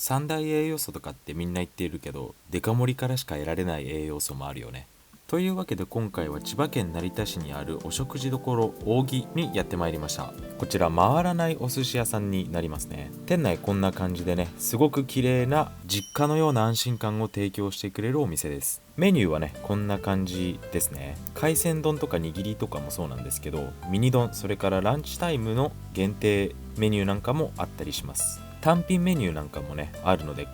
三大栄養素とかってみんな言っているけど、デカ盛りからしか得られない栄養素もあるよね。というわけで今回は千葉県成田市にあるお食事処扇にやってまいりました。こちら回らないお寿司屋さんになりますね。店内こんな感じでね、すごく綺麗な実家のような安心感を提供してくれるお店です。メニューはねこんな感じですね。海鮮丼とか握りとかもそうなんですけど、ミニ丼、それからランチタイムの限定メニューなんかもあったりします。単品メニューなんかもねあるので、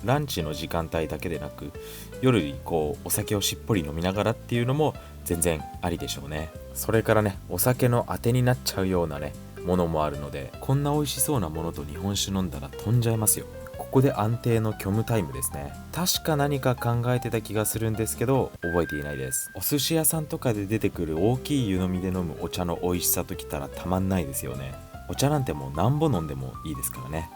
ランチの時間帯だけでなく夜にお酒をしっぽり飲みながらっていうのも全然ありでしょうね。それからね、お酒のあてになっちゃうようなねものもあるので、こんな美味しそうなものと日本酒飲んだら飛んじゃいますよ。ここで安定の虚無タイムですね。確か何か考えてた気がするんですけど覚えていないです。お寿司屋さんとかで出てくる大きい湯飲みで飲むお茶の美味しさときたらたまんないですよね。お茶なんてもう何本飲んでもいいですからね。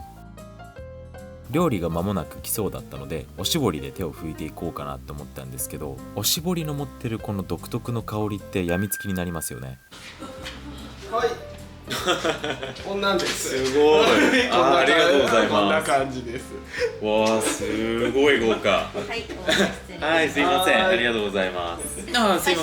料理が間もなく来そうだったので、おしぼりで手を拭いていこうかなと思ったんですけど、おしぼりの持ってるこの独特の香りって病みつきになりますよね。はいこんなんです。すごいありがとうございます。こんな感じです。わあ、すごい豪華。はい、はい、すいません、ありがとうございます。すいません、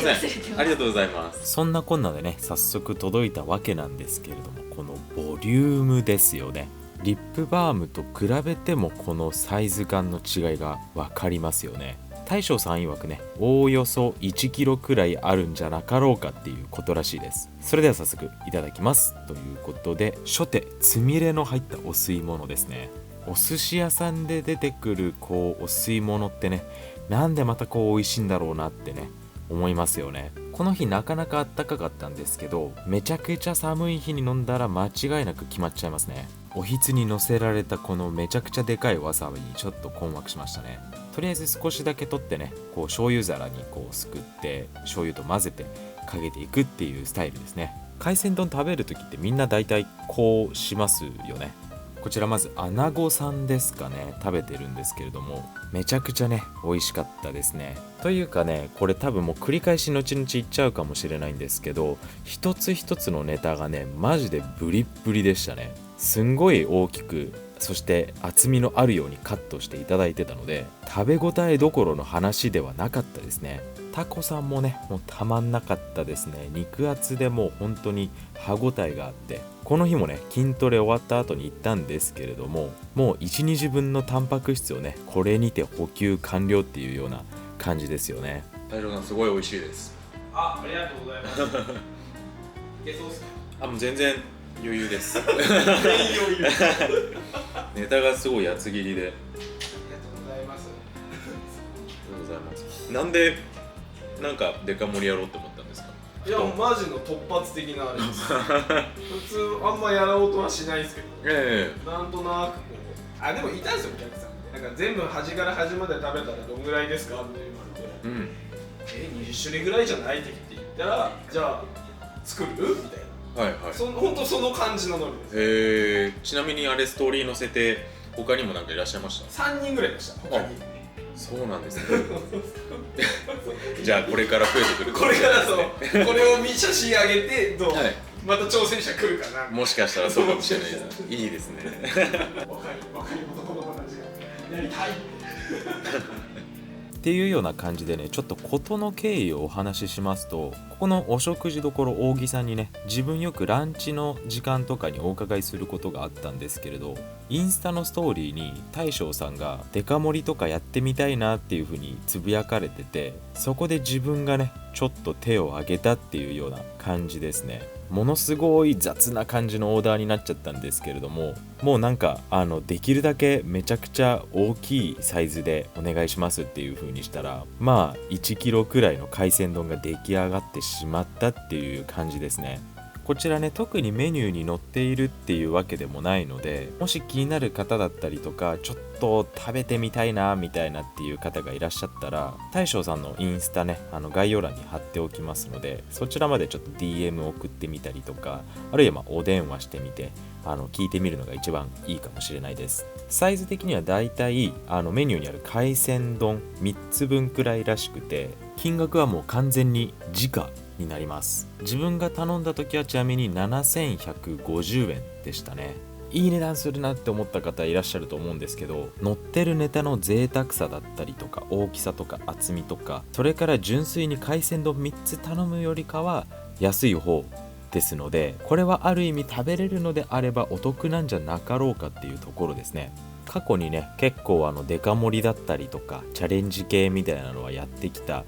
ありがとうございます。そんなこんなでね早速届いたわけなんですけれども、このボリュームですよね。リップバームと比べてもこのサイズ感の違いが分かりますよね。大将さん曰くね、おおよそ1キロくらいあるんじゃなかろうかっていうことらしいです。それでは早速いただきますということで、初手つみれの入ったお吸い物ですね。お寿司屋さんで出てくるお吸い物ってね、なんでまた美味しいんだろうなってね思いますよね。この日なかなか暖かかったんですけど、めちゃくちゃ寒い日に飲んだら間違いなく決まっちゃいますね。おひつに乗せられたこのめちゃくちゃでかいわさびにちょっと困惑しましたね。とりあえず少しだけ取ってね、醤油皿にすくって醤油と混ぜてかけていくっていうスタイルですね。海鮮丼食べるときってみんな大体こうしますよね。こちらまずアナゴさんですかね、食べてるんですけれども、めちゃくちゃね美味しかったですね。というかね、これ多分もう繰り返し後々言っちゃうかもしれないんですけど、一つ一つのネタがねマジでブリッブリでしたね。すんごい大きく、そして厚みのあるようにカットしていただいてたので、食べ応えどころの話ではなかったですね。タコさんもねもうたまんなかったですね。肉厚でもう本当に歯ごたえがあって、この日もね筋トレ終わった後に行ったんですけれども、もう 1,2 時分のタンパク質をねこれにて補給完了っていうような感じですよね。大将さん、すごい美味しいです。ありがとうございます。いけそうですか？もう全然余裕です。全然余裕。ネタがすごい厚切りで。ありがとうございます。ありがとうございます。なんでなんかデカ盛りやろうと思ったんですか？いや、マジの突発的なあれです。普通あんまやろうとはしないですけど、なんとなくでもいたんですよ、お客さん。なんか全部端から端まで食べたらどんぐらいですかって言われて、20種類ぐらいじゃないって言ったら、じゃあ作るみたいな。はいはい。ほんとその感じのノリです。ちなみにあれストーリー載せて他にもなんかいらっしゃいました？ 3人ぐらいでした、他に。そうなんですね。じゃあこれから増えてくる。これからこれを写真上げてはい、また挑戦者来るかな。もしかしたらそうかもしれないです。いいですね。若い男の子たちがやりたいっていうような感じでね、ちょっと事の経緯をお話ししますと、ここのお食事処扇さんにね、自分よくランチの時間とかにお伺いすることがあったんですけれど、インスタのストーリーに大将さんがデカ盛りとかやってみたいなっていう風につぶやかれてて、そこで自分がねちょっと手を挙げたっていうような感じですね。ものすごい雑な感じのオーダーになっちゃったんですけれども、もうなんかできるだけめちゃくちゃ大きいサイズでお願いしますっていう風にしたら、まあ1キロくらいの海鮮丼が出来上がってしまったっていう感じですね。こちらね、特にメニューに載っているっていうわけでもないので、もし気になる方だったりとか、ちょっと食べてみたいなみたいなっていう方がいらっしゃったら、大将さんのインスタね、概要欄に貼っておきますので、そちらまでちょっと DM 送ってみたりとか、あるいはお電話してみて聞いてみるのが一番いいかもしれないです。サイズ的にはだいたいメニューにある海鮮丼3つ分くらいらしくて、金額はもう完全に時価になります。自分が頼んだ時はちなみに7150円でしたね。いい値段するなって思った方いらっしゃると思うんですけど、乗ってるネタの贅沢さだったりとか大きさとか厚みとか、それから純粋に海鮮丼3つ頼むよりかは安い方ですので、これはある意味食べれるのであればお得なんじゃなかろうかっていうところですね。過去にね結構デカ盛りだったりとかチャレンジ系みたいなのはやってきた、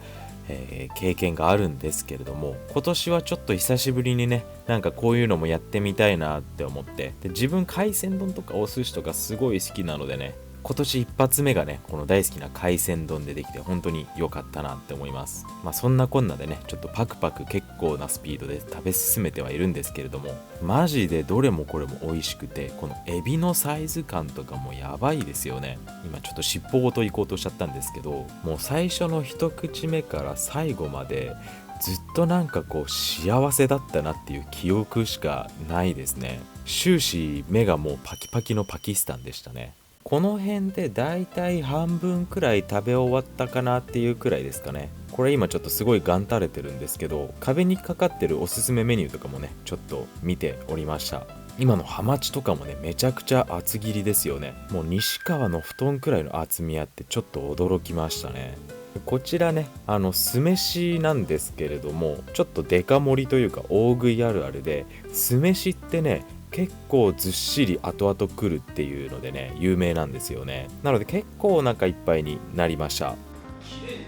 経験があるんですけれども、今年はちょっと久しぶりにねなんかこういうのもやってみたいなって思って、で自分海鮮丼とかお寿司とかすごい好きなのでね、今年一発目がねこの大好きな海鮮丼でできて本当に良かったなって思います。そんなこんなでねちょっとパクパク結構なスピードで食べ進めてはいるんですけれども、マジでどれもこれも美味しくて、このエビのサイズ感とかもやばいですよね。今ちょっと尻尾ごといこうとしちゃったんですけど、もう最初の一口目から最後までずっとなんかこう幸せだったなっていう記憶しかないですね。終始目がもうパキパキのパキスタンでしたね。この辺でだいたい半分くらい食べ終わったかなっていうくらいですかね。これ今ちょっとすごいガン垂れてるんですけど、壁にかかってるおすすめメニューとかもねちょっと見ておりました。今のハマチとかもねめちゃくちゃ厚切りですよね。もう西川の布団くらいの厚みあってちょっと驚きましたね。こちらね酢飯なんですけれども、ちょっとデカ盛りというか大食いあるあるで、酢飯ってね結構ずっしり後々くるっていうのでね有名なんですよね。なので結構お腹いっぱいになりました。綺麗に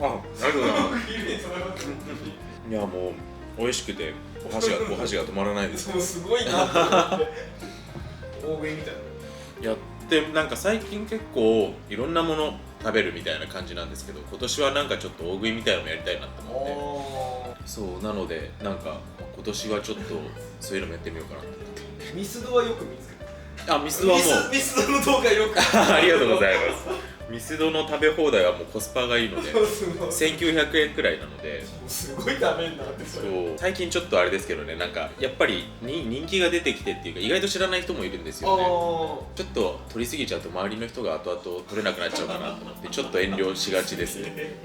ありがとうございます。綺麗に食べます。いやもう美味しくてお箸が止まらないです。すごいなと思って大食いみたいなやってなんか最近結構いろんなもの食べるみたいな感じなんですけど、今年はなんかちょっと大食いみたいなのもやりたいなと思って、そうなのでなんか今年はちょっとそういうのもやってみようかなと思って。ミスドはよく見つけた。ミスドはもうミスドの動画よくありがとうございます。ミスドの食べ放題はもうコスパがいいので1900円くらいなので、すごい食べんなって。そう最近ちょっとあれですけどね、なんかやっぱり人気が出てきてっていうか意外と知らない人もいるんですよね。ちょっと取りすぎちゃうと周りの人が後々取れなくなっちゃうかなと思ってちょっと遠慮しがちですね。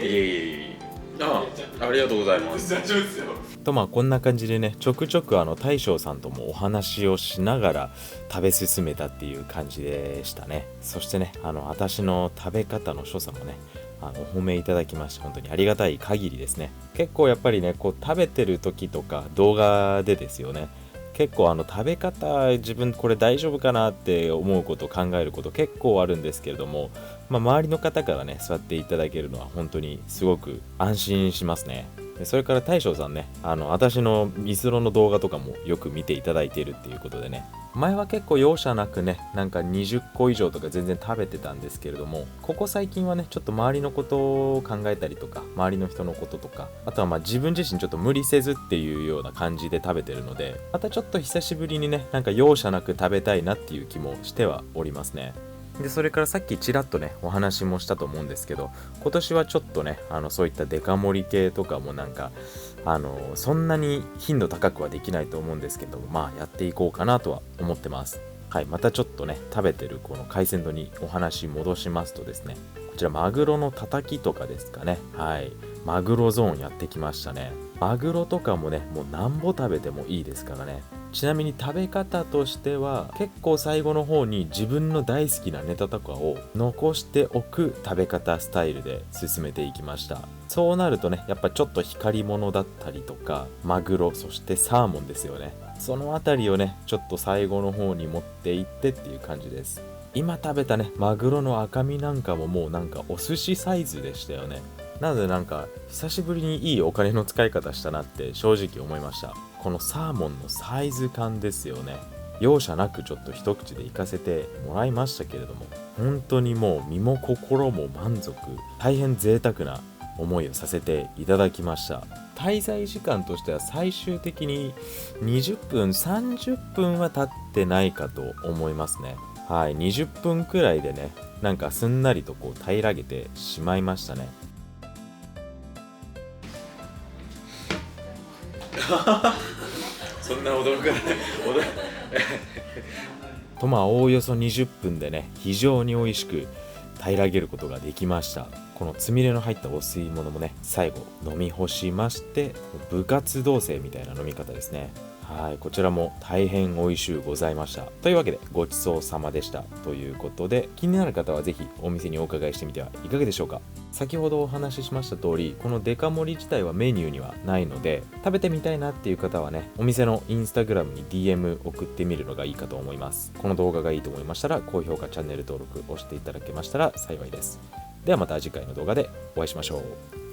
ありがとうございます。大丈夫ですよ。とこんな感じでねちょくちょく大将さんともお話をしながら食べ進めたっていう感じでしたね。そしてね私の食べ方の所作もねお褒めいただきまして本当にありがたい限りですね。結構やっぱりねこう食べてる時とか動画でですよね、結構食べ方自分これ大丈夫かなって思うこと考えること結構あるんですけれども、周りの方からね座っていただけるのは本当にすごく安心しますね。でそれから大将さんね私のミスドの動画とかもよく見ていただいているっていうことでね、前は結構容赦なくねなんか20個以上とか全然食べてたんですけれども、ここ最近はねちょっと周りのことを考えたりとか周りの人のこととか、あとは自分自身ちょっと無理せずっていうような感じで食べてるので、またちょっと久しぶりにねなんか容赦なく食べたいなっていう気もしてはおりますね。でそれからさっきちらっとねお話もしたと思うんですけど、今年はちょっとねそういったデカ盛り系とかもなんかそんなに頻度高くはできないと思うんですけど、やっていこうかなとは思ってます。はい、またちょっとね食べてるこの海鮮丼にお話戻しますとですね、こちらマグロのたたきとかですかね。はい、マグロゾーンやってきましたね。マグロとかもねもうなんぼ食べてもいいですからね。ちなみに食べ方としては結構最後の方に自分の大好きなネタとかを残しておく食べ方スタイルで進めていきました。そうなるとねやっぱちょっと光り物だったりとかマグロ、そしてサーモンですよね。そのあたりをねちょっと最後の方に持っていってっていう感じです。今食べたねマグロの赤身なんかももうなんかお寿司サイズでしたよね。なのでなんか久しぶりにいいお金の使い方したなって正直思いました。このサーモンのサイズ感ですよね。容赦なくちょっと一口でいかせてもらいましたけれども、本当にもう身も心も満足、大変贅沢な思いをさせていただきました。滞在時間としては最終的に20分30分は経ってないかと思いますね。はい、20分くらいでねなんかすんなりとこう平らげてしまいましたね。そんな驚かないとおおよそ20分でね非常に美味しく平らげることができました。このつみれの入ったお吸い物もね最後飲み干しまして、部活動生みたいな飲み方ですね。はい、こちらも大変美味しゅうございました。というわけでごちそうさまでしたということで、気になる方はぜひお店にお伺いしてみてはいかがでしょうか。先ほどお話ししました通り、このデカ盛り自体はメニューにはないので、食べてみたいなっていう方はね、お店のインスタグラムに DM 送ってみるのがいいかと思います。この動画がいいと思いましたら高評価、チャンネル登録押していただけましたら幸いです。ではまた次回の動画でお会いしましょう。